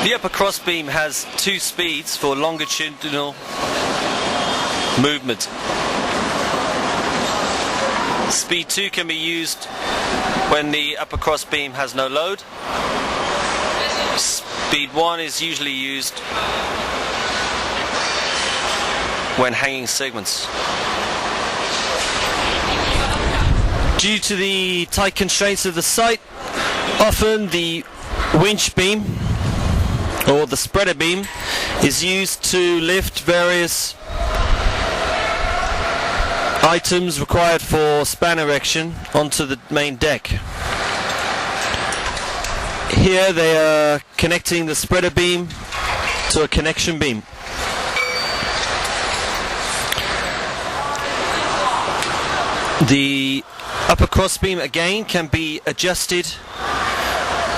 The upper crossbeam has two speeds for longitudinal movement. Speed 2 can be used when the upper crossbeam has no load. Speed 1 is usually used when hanging segments. Due to the tight constraints of the site, often the winch beam or the spreader beam is used to lift various items required for span erection onto the main deck. Here they are connecting the spreader beam to a connection beam. The upper crossbeam again can be adjusted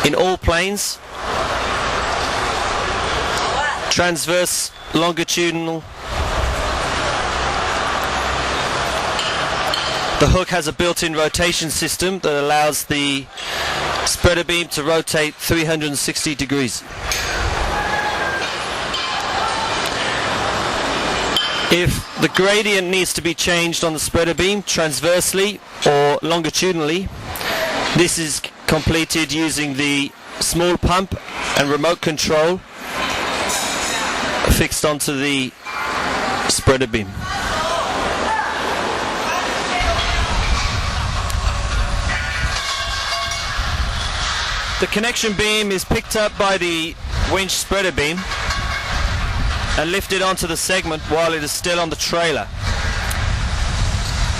in all planes, transverse, longitudinal. The hook has a built-in rotation system that allows the spreader beam to rotate 360 degrees. If the gradient needs to be changed on the spreader beam transversely or longitudinally, this is completed using the small pump and remote control fixed onto the spreader beam. The connection beam is picked up by the winch spreader beam and lifted onto the segment while it is still on the trailer.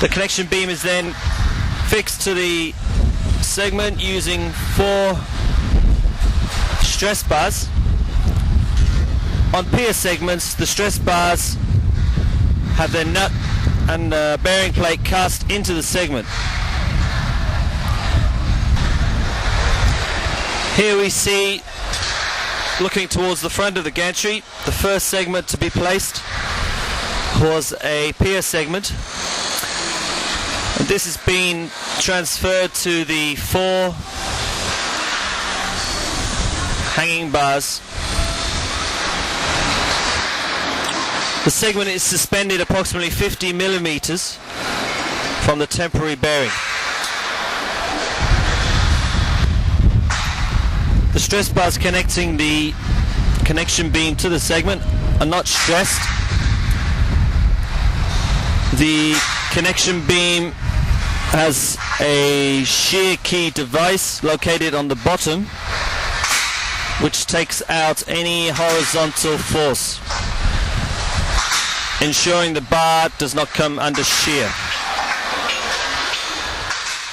The connection beam is then fixed to the segment using 4 stress bars. On pier segments, the stress bars have their nut and bearing plate cast into the segment. Here we see, looking towards the front of the gantry, the first segment to be placed was a pier segment. And this has been transferred to the 4 hanging bars. The segment is suspended approximately 50 millimeters from the temporary bearing. The stress bars connecting the connection beam to the segment are not stressed. The connection beam has a shear key device located on the bottom, which takes out any horizontal force, ensuring the bar does not come under shear.